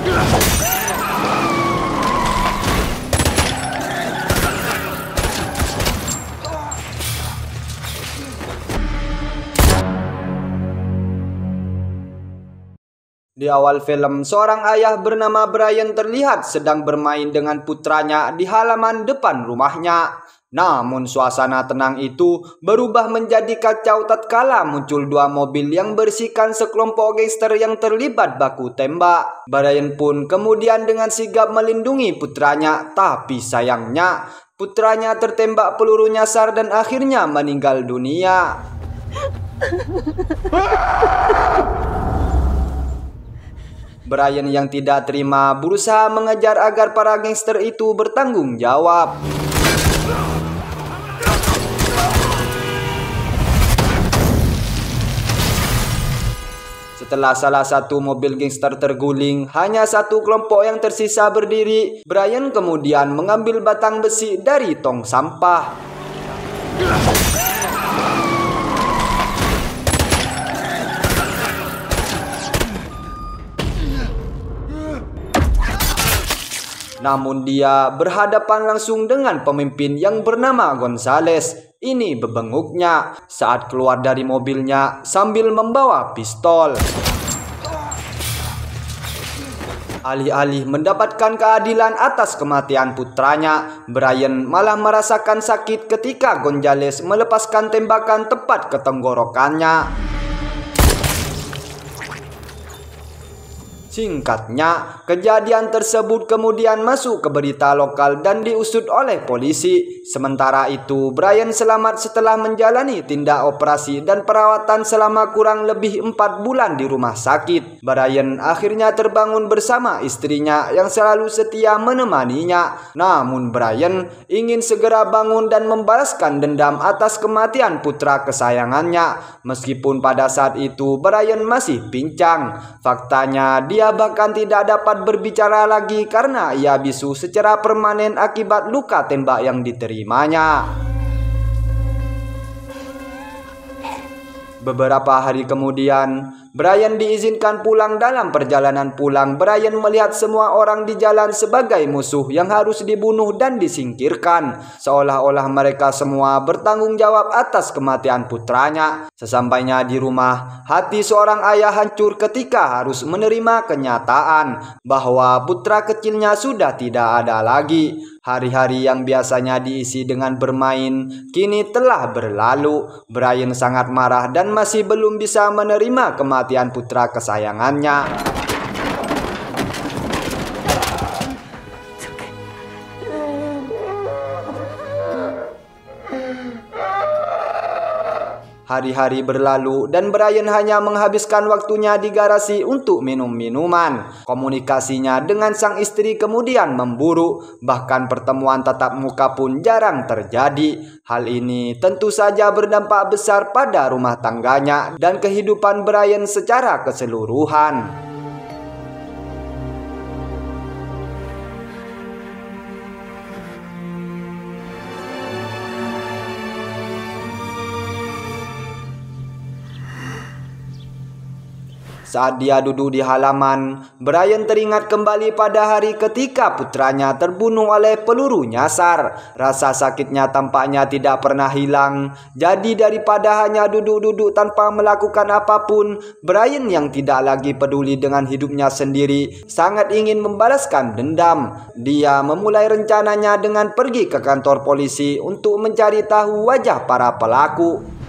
Di awal film, seorang ayah bernama Brian terlihat sedang bermain dengan putranya di halaman depan rumahnya. Namun suasana tenang itu berubah menjadi kacau tatkala muncul dua mobil yang berisikan sekelompok gangster yang terlibat baku tembak. Brian pun kemudian dengan sigap melindungi putranya, tapi sayangnya putranya tertembak peluru nyasar dan akhirnya meninggal dunia. Brian yang tidak terima berusaha mengejar agar para gangster itu bertanggung jawab. Setelah salah satu mobil gangster terguling, hanya satu kelompok yang tersisa berdiri. Brian kemudian mengambil batang besi dari tong sampah. Namun dia berhadapan langsung dengan pemimpin yang bernama Gonzales. Ini bebenguknya saat keluar dari mobilnya sambil membawa pistol. Alih-alih mendapatkan keadilan atas kematian putranya, Brian malah merasakan sakit ketika Gonzales melepaskan tembakan tepat ke tenggorokannya. Singkatnya, kejadian tersebut kemudian masuk ke berita lokal dan diusut oleh polisi. Sementara itu, Brian selamat setelah menjalani tindak operasi dan perawatan selama kurang lebih 4 bulan di rumah sakit. Brian akhirnya terbangun bersama istrinya yang selalu setia menemaninya. Namun Brian ingin segera bangun dan membalaskan dendam atas kematian putra kesayangannya. Meskipun pada saat itu Brian masih pincang. Faktanya dia bahkan tidak dapat berbicara lagi karena ia bisu secara permanen akibat luka tembak yang diterimanya. Beberapa hari kemudian, Brian diizinkan pulang. Dalam perjalanan pulang, Brian melihat semua orang di jalan sebagai musuh yang harus dibunuh dan disingkirkan, seolah-olah mereka semua bertanggung jawab atas kematian putranya. Sesampainya di rumah, hati seorang ayah hancur ketika harus menerima kenyataan bahwa putra kecilnya sudah tidak ada lagi. Hari-hari yang biasanya diisi dengan bermain kini telah berlalu. Brian sangat marah dan masih belum bisa menerima kematian putra kesayangannya. Hari-hari berlalu dan Brian hanya menghabiskan waktunya di garasi untuk minum minuman. Komunikasinya dengan sang istri kemudian memburuk, bahkan pertemuan tatap muka pun jarang terjadi. Hal ini tentu saja berdampak besar pada rumah tangganya dan kehidupan Brian secara keseluruhan. Saat dia duduk di halaman, Brian teringat kembali pada hari ketika putranya terbunuh oleh peluru nyasar. Rasa sakitnya tampaknya tidak pernah hilang. Jadi daripada hanya duduk-duduk tanpa melakukan apapun, Brian yang tidak lagi peduli dengan hidupnya sendiri sangat ingin membalaskan dendam. Dia memulai rencananya dengan pergi ke kantor polisi untuk mencari tahu wajah para pelaku.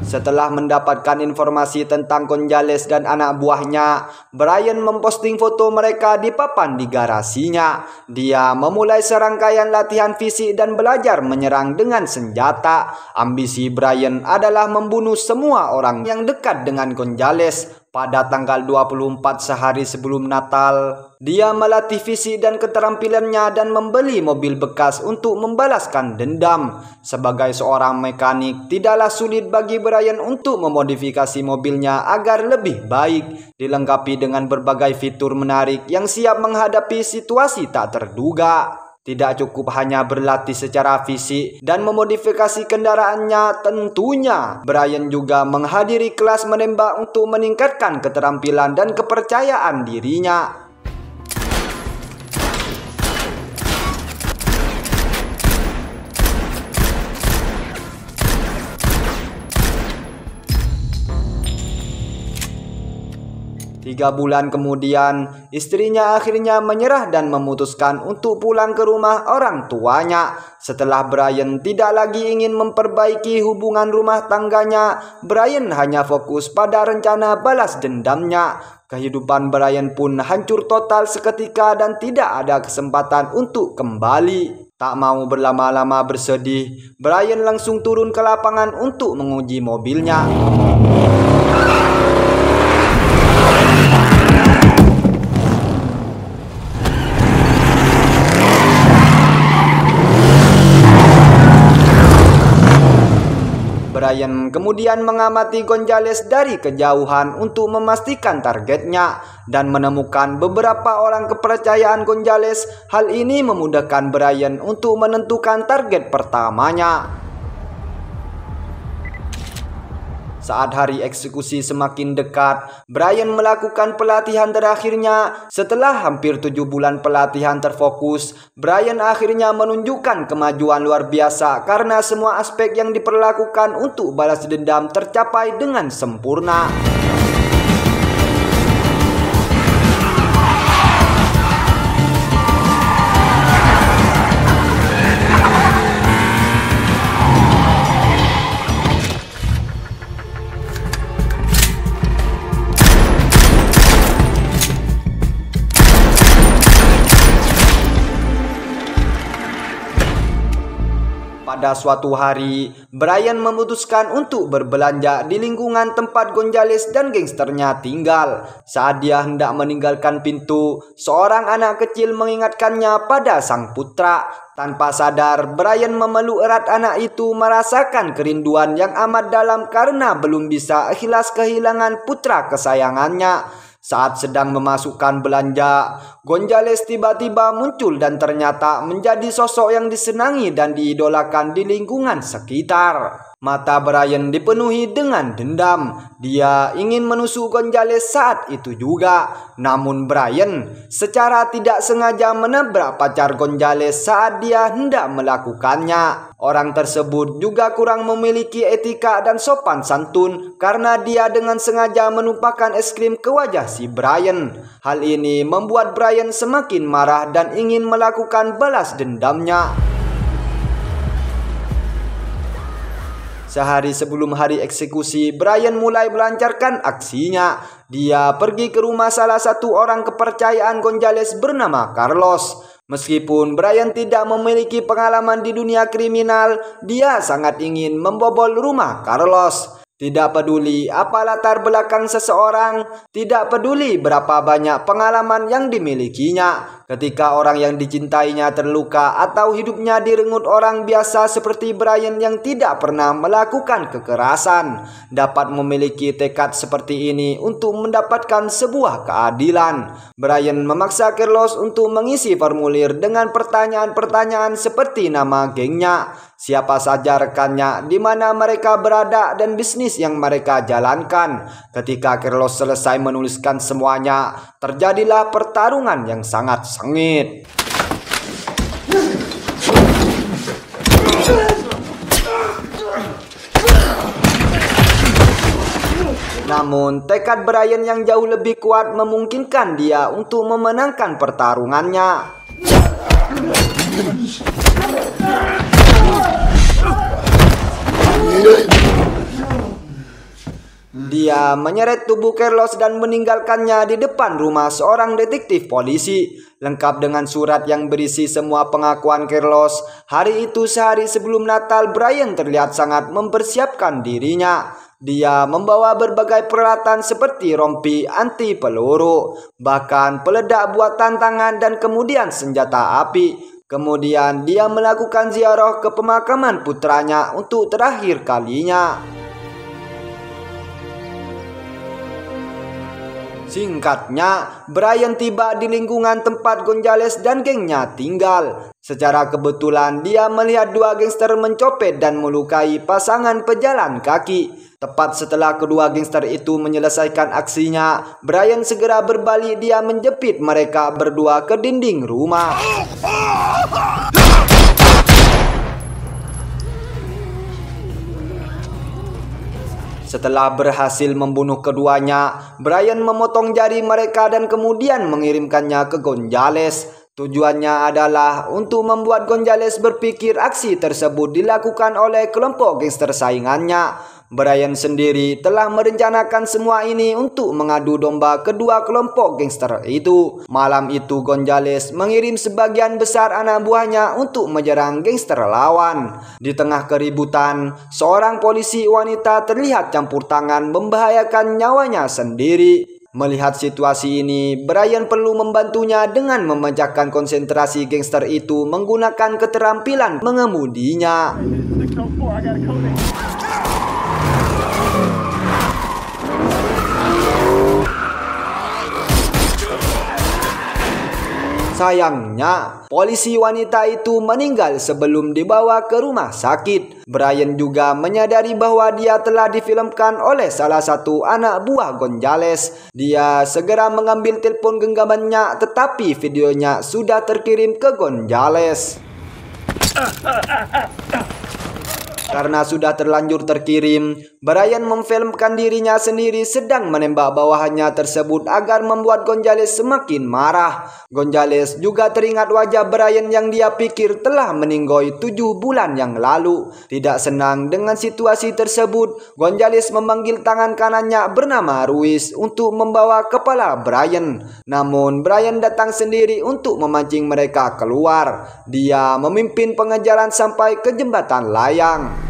Setelah mendapatkan informasi tentang Gonzales dan anak buahnya, Brian memposting foto mereka di papan di garasinya. Dia memulai serangkaian latihan fisik dan belajar menyerang dengan senjata. Ambisi Brian adalah membunuh semua orang yang dekat dengan Gonzales. Pada tanggal 24 sehari sebelum Natal, dia melatih fisik dan keterampilannya dan membeli mobil bekas untuk membalaskan dendam. Sebagai seorang mekanik, tidaklah sulit bagi Brian untuk memodifikasi mobilnya agar lebih baik, dilengkapi dengan berbagai fitur menarik yang siap menghadapi situasi tak terduga. Tidak cukup hanya berlatih secara fisik dan memodifikasi kendaraannya, tentunya Brian juga menghadiri kelas menembak untuk meningkatkan keterampilan dan kepercayaan dirinya. Tiga bulan kemudian, istrinya akhirnya menyerah dan memutuskan untuk pulang ke rumah orang tuanya. Setelah Brian tidak lagi ingin memperbaiki hubungan rumah tangganya, Brian hanya fokus pada rencana balas dendamnya. Kehidupan Brian pun hancur total seketika dan tidak ada kesempatan untuk kembali. Tak mau berlama-lama bersedih, Brian langsung turun ke lapangan untuk menguji mobilnya. Brian kemudian mengamati Gonzales dari kejauhan untuk memastikan targetnya dan menemukan beberapa orang kepercayaan Gonzales. Hal ini memudahkan Brian untuk menentukan target pertamanya. Saat hari eksekusi semakin dekat, Brian melakukan pelatihan terakhirnya. Setelah hampir 7 bulan pelatihan terfokus, Brian akhirnya menunjukkan kemajuan luar biasa karena semua aspek yang diperlakukan untuk balas dendam tercapai dengan sempurna. Pada suatu hari, Brian memutuskan untuk berbelanja di lingkungan tempat Gonzales dan gangsternya tinggal. Saat dia hendak meninggalkan pintu, seorang anak kecil mengingatkannya pada sang putra. Tanpa sadar, Brian memeluk erat anak itu, merasakan kerinduan yang amat dalam karena belum bisa ikhlas kehilangan putra kesayangannya. Saat sedang memasukkan belanja, Gonzales tiba-tiba muncul dan ternyata menjadi sosok yang disenangi dan diidolakan di lingkungan sekitar. Mata Brian dipenuhi dengan dendam. Dia ingin menusuk Gonzales saat itu juga. Namun Brian secara tidak sengaja menabrak pacar Gonzales saat dia hendak melakukannya. Orang tersebut juga kurang memiliki etika dan sopan santun karena dia dengan sengaja menumpahkan es krim ke wajah si Brian. Hal ini membuat Brian semakin marah dan ingin melakukan balas dendamnya. Sehari sebelum hari eksekusi, Brian mulai melancarkan aksinya. Dia pergi ke rumah salah satu orang kepercayaan Gonzales bernama Carlos. Meskipun Brian tidak memiliki pengalaman di dunia kriminal, dia sangat ingin membobol rumah Carlos. Tidak peduli apa latar belakang seseorang, tidak peduli berapa banyak pengalaman yang dimilikinya. Ketika orang yang dicintainya terluka atau hidupnya direnggut orang biasa seperti Brian yang tidak pernah melakukan kekerasan, dapat memiliki tekad seperti ini untuk mendapatkan sebuah keadilan. Brian memaksa Carlos untuk mengisi formulir dengan pertanyaan-pertanyaan seperti nama gengnya, siapa saja rekannya, di mana mereka berada, dan bisnis yang mereka jalankan. Ketika Carlos selesai menuliskan semuanya, terjadilah pertarungan yang sangat sengit. Namun, tekad Brian yang jauh lebih kuat memungkinkan dia untuk memenangkan pertarungannya. Dia menyeret tubuh Carlos dan meninggalkannya di depan rumah seorang detektif polisi, lengkap dengan surat yang berisi semua pengakuan Carlos. Hari itu, sehari sebelum Natal, Brian terlihat sangat mempersiapkan dirinya. Dia membawa berbagai peralatan seperti rompi anti peluru, bahkan peledak buatan tangan dan kemudian senjata api. Kemudian dia melakukan ziarah ke pemakaman putranya untuk terakhir kalinya. Singkatnya, Brian tiba di lingkungan tempat Gonzales dan gengnya tinggal. Secara kebetulan dia melihat dua gangster mencopet dan melukai pasangan pejalan kaki. Tepat setelah kedua gangster itu menyelesaikan aksinya, Brian segera berbalik, dia menjepit mereka berdua ke dinding rumah. Setelah berhasil membunuh keduanya, Brian memotong jari mereka dan kemudian mengirimkannya ke Gonzales. Tujuannya adalah untuk membuat Gonzales berpikir aksi tersebut dilakukan oleh kelompok gangster saingannya. Brian sendiri telah merencanakan semua ini untuk mengadu domba kedua kelompok gangster itu. Malam itu Gonzales mengirim sebagian besar anak buahnya untuk menyerang gangster lawan. Di tengah keributan, seorang polisi wanita terlihat campur tangan membahayakan nyawanya sendiri. Melihat situasi ini, Brian perlu membantunya dengan memecahkan konsentrasi gangster itu menggunakan keterampilan mengemudinya. Sayangnya, polisi wanita itu meninggal sebelum dibawa ke rumah sakit. Brian juga menyadari bahwa dia telah difilmkan oleh salah satu anak buah Gonzales. Dia segera mengambil telepon genggamannya, tetapi videonya sudah terkirim ke Gonzales. Karena sudah terlanjur terkirim, Brian memfilmkan dirinya sendiri sedang menembak bawahannya tersebut agar membuat Gonzales semakin marah. Gonzales juga teringat wajah Brian yang dia pikir telah meninggoy 7 bulan yang lalu. Tidak senang dengan situasi tersebut, Gonzales memanggil tangan kanannya bernama Ruiz untuk membawa kepala Brian. Namun Brian datang sendiri untuk memancing mereka keluar. Dia memimpin pengejaran sampai ke jembatan layang.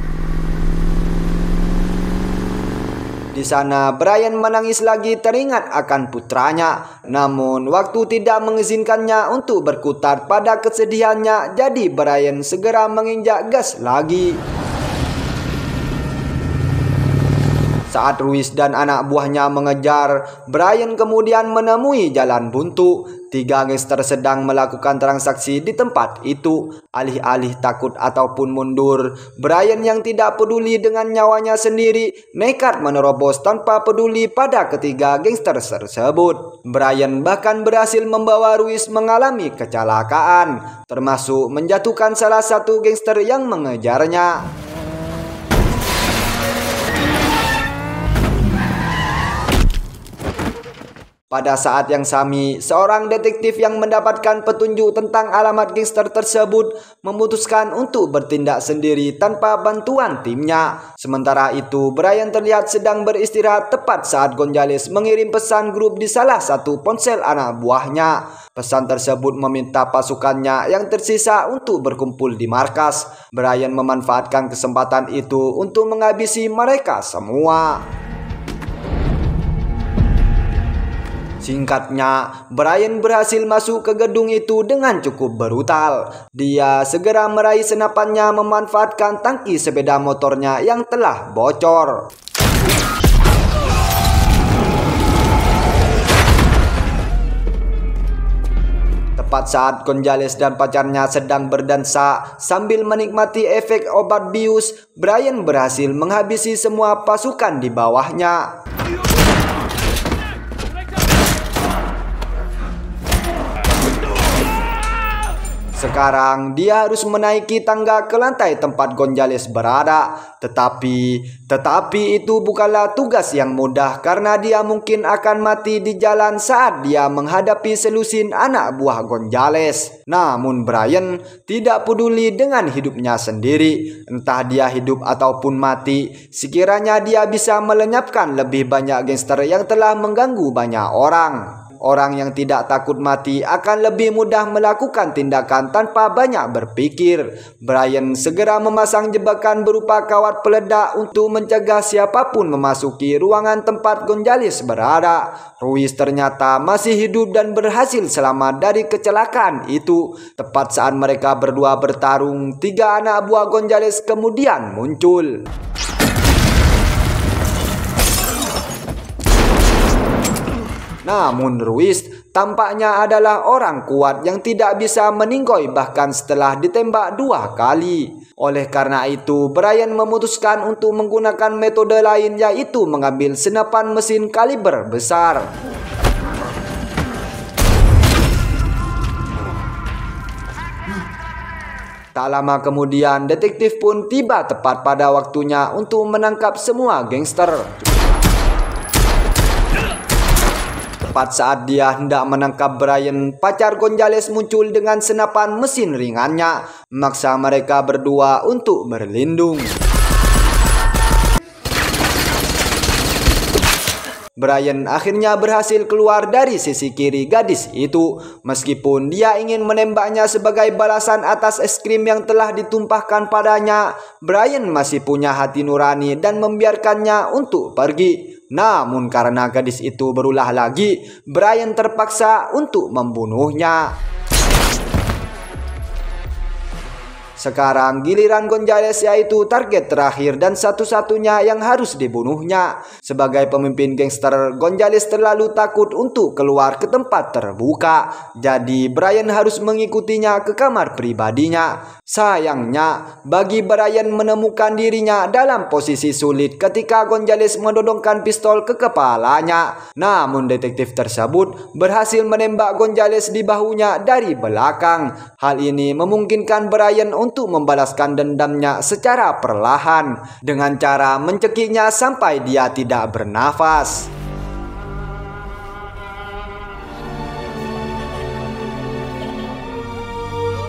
Di sana Brian menangis lagi teringat akan putranya. Namun waktu tidak mengizinkannya untuk berkutat pada kesedihannya, jadi Brian segera menginjak gas lagi. Saat Ruiz dan anak buahnya mengejar, Brian kemudian menemui jalan buntu. 3 gangster sedang melakukan transaksi di tempat itu. Alih-alih takut ataupun mundur, Brian yang tidak peduli dengan nyawanya sendiri nekat menerobos tanpa peduli pada ketiga gangster tersebut. Brian bahkan berhasil membawa Ruiz mengalami kecelakaan, termasuk menjatuhkan salah satu gangster yang mengejarnya. Pada saat yang sama, seorang detektif yang mendapatkan petunjuk tentang alamat gangster tersebut memutuskan untuk bertindak sendiri tanpa bantuan timnya. Sementara itu, Brian terlihat sedang beristirahat tepat saat Gonzales mengirim pesan grup di salah satu ponsel anak buahnya. Pesan tersebut meminta pasukannya yang tersisa untuk berkumpul di markas. Brian memanfaatkan kesempatan itu untuk menghabisi mereka semua. Singkatnya, Brian berhasil masuk ke gedung itu dengan cukup brutal. Dia segera meraih senapannya memanfaatkan tangki sepeda motornya yang telah bocor. Tepat saat Gonzales dan pacarnya sedang berdansa sambil menikmati efek obat bius, Brian berhasil menghabisi semua pasukan di bawahnya. Sekarang dia harus menaiki tangga ke lantai tempat Gonzales berada. Tetapi itu bukanlah tugas yang mudah karena dia mungkin akan mati di jalan saat dia menghadapi selusin anak buah Gonzales. Namun Brian tidak peduli dengan hidupnya sendiri. Entah dia hidup ataupun mati, sekiranya dia bisa melenyapkan lebih banyak gangster yang telah mengganggu banyak orang. Orang yang tidak takut mati akan lebih mudah melakukan tindakan tanpa banyak berpikir. Brian segera memasang jebakan berupa kawat peledak untuk mencegah siapapun memasuki ruangan tempat Gonzales berada. Ruiz ternyata masih hidup dan berhasil selamat dari kecelakaan itu. Tepat saat mereka berdua bertarung, 3 anak buah Gonzales kemudian muncul. Namun Ruiz tampaknya adalah orang kuat yang tidak bisa meninggoy bahkan setelah ditembak 2 kali. Oleh karena itu, Brian memutuskan untuk menggunakan metode lain, yaitu mengambil senapan mesin kaliber besar. Tak lama kemudian, detektif pun tiba tepat pada waktunya untuk menangkap semua gangster. Tepat saat dia hendak menangkap Brian, pacar Gonzales muncul dengan senapan mesin ringannya, memaksa mereka berdua untuk berlindung. Brian akhirnya berhasil keluar dari sisi kiri gadis itu. Meskipun dia ingin menembaknya sebagai balasan atas es krim yang telah ditumpahkan padanya, Brian masih punya hati nurani dan membiarkannya untuk pergi. Namun karena gadis itu berulah lagi, Brian terpaksa untuk membunuhnya. Sekarang giliran Gonzales, yaitu target terakhir dan satu-satunya yang harus dibunuhnya. Sebagai pemimpin gangster, Gonzales terlalu takut untuk keluar ke tempat terbuka. Jadi Brian harus mengikutinya ke kamar pribadinya. Sayangnya, bagi Brian menemukan dirinya dalam posisi sulit ketika Gonzales menodongkan pistol ke kepalanya. Namun detektif tersebut berhasil menembak Gonzales di bahunya dari belakang. Hal ini memungkinkan Brian untuk membalaskan dendamnya secara perlahan dengan cara mencekiknya sampai dia tidak bernafas.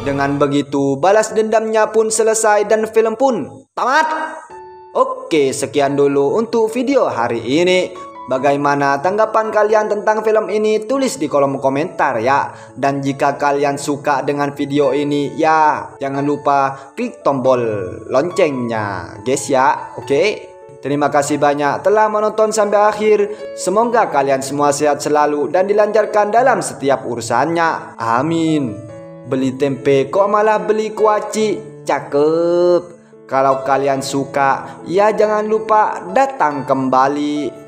Dengan begitu, balas dendamnya pun selesai dan film pun tamat. Oke, sekian dulu untuk video hari ini. Bagaimana tanggapan kalian tentang film ini? Tulis di kolom komentar ya. Dan jika kalian suka dengan video ini, ya jangan lupa klik tombol loncengnya guys ya. Oke. Terima kasih banyak telah menonton sampai akhir. Semoga kalian semua sehat selalu dan dilancarkan dalam setiap urusannya. Amin. Beli tempe kok malah beli kuaci? Cakep. Kalau kalian suka, ya jangan lupa datang kembali.